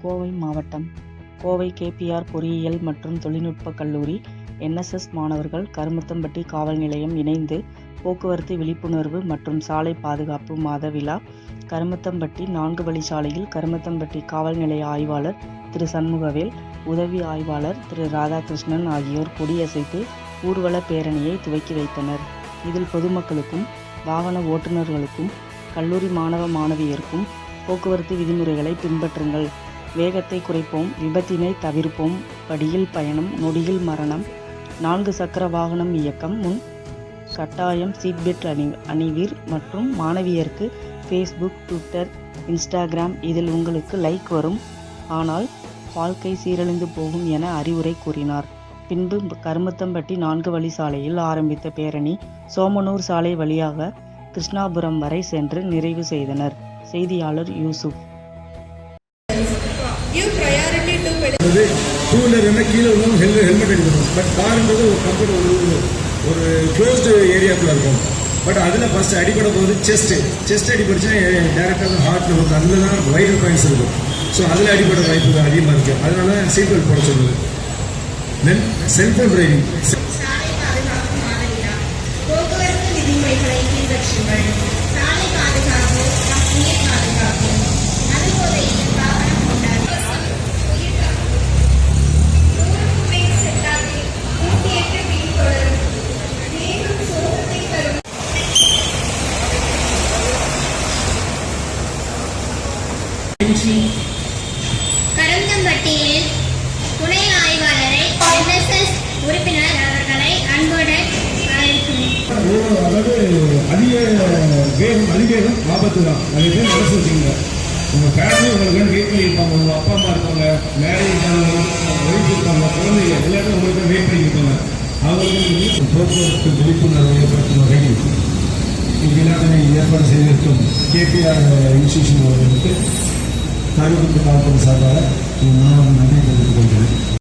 கோவை மாவட்டம் கோவை கேபிஆர் பொறியியல் மற்றும் தொழில்நுட்ப கல்லூரி NSS மாணவர்கள் கருமத்தம்பட்டி காவல் நிலையம் இணைந்து போக்குவரத்து விழிப்புணர்வு மற்றும் சாலை பாதுகாப்பு மாத விழா கருமத்தம்பட்டி 4 வழிச்சாலையில் கருமத்தம்பட்டி காவல் நிலைய ஆய்வாளர் திரு சண்முகவேல், உதவி ஆய்வாளர் திரு ராதாகிருஷ்ணன் ஆகியோர் கொடியசைத்து ஊர்வல பேரணியை துவக்கி வைத்தனர். இதில் பொதுமக்களுக்கும் வாகன ஓட்டுநர்களுக்கும் கல்லூரி மாணவ மாணவியருக்கும் போக்குவரத்து விதிமுறைகளை பின்பற்றுங்கள், வேகத்தை குறைப்போம், விபத்தினை தவிர்ப்போம், படியில் பயணம் நொடியில் மரணம், 4 சக்கர வாகனம் இயக்கம் முன் கட்டாயம் சீட் பெல்ட் அணிவீர் மற்றும் மாணவியருக்கு Facebook, Twitter, Instagram இதில் உங்களுக்கு லைக் வரும், ஆனால் வாழ்க்கை சீரழிந்து போகும் என அறிவுரை கூறினார். பின்பு கருமத்தம்பட்டி 4 வழிச்சாலையில் ஆரம்பித்த பேரணி சோமனூர் சாலை வழியாக கிருஷ்ணாபுரம் வரை சென்று நிறைவு செய்தனர். செய்தியாளர் யூசுப். ஒரு க்ளோஸ்டு ஏரியாக்குள்ள இருக்கும். பட் அதில் ஃபர்ஸ்ட் அடிப்பட போது செஸ்ட் அடிபடிச்சுன்னா டேரெக்டாக ஹார்ட்டில் இருக்கும். அதில் தான் வைரல் பாயிண்ட்ஸ் இருக்கும். ஸோ அதில் அடிப்பட வாய்ப்பு அதிகமாக இருக்குது. அதனால சீட் பெல்ட் போட சொல்லுது. தென் செல்ஃபோன் டிரைவிங், கருமத்தம்பட்டியில் துணை ஆய்வாளரை NSS உறுப்பினர் அவர்களை அன்புடன் அழைக்கிறேன். அதாவது அதிவேகம் ஆபத்து தான். நிறைய பேர் மனசு வச்சுக்கோங்க. உங்கள் ஃபேமிலி உங்களுக்கு வெயிட் பண்ணியிருப்பாங்க, உங்கள் அப்பா அம்மா இருப்பாங்க, மேரேஜ் ஒய்ஃப் இருப்பாங்க, குழந்தைங்க எல்லாரும் உங்களுக்கு வெயிட் பண்ணியிருப்பாங்க. அவங்களுக்கு போக்குவரத்து விழிப்புணர்வு ஏற்படுத்தும் வகையில் இவ்விழாவினை ஏற்பாடு செய்திருக்கும் கேபிஆர் இன்ஸ்டிடியூஷன் அவர்களுக்கு கருமத்தம்பட்டி காவல்துறை சார்பாக நான் நன்றி தெரிவித்துக் கொள்கிறேன்.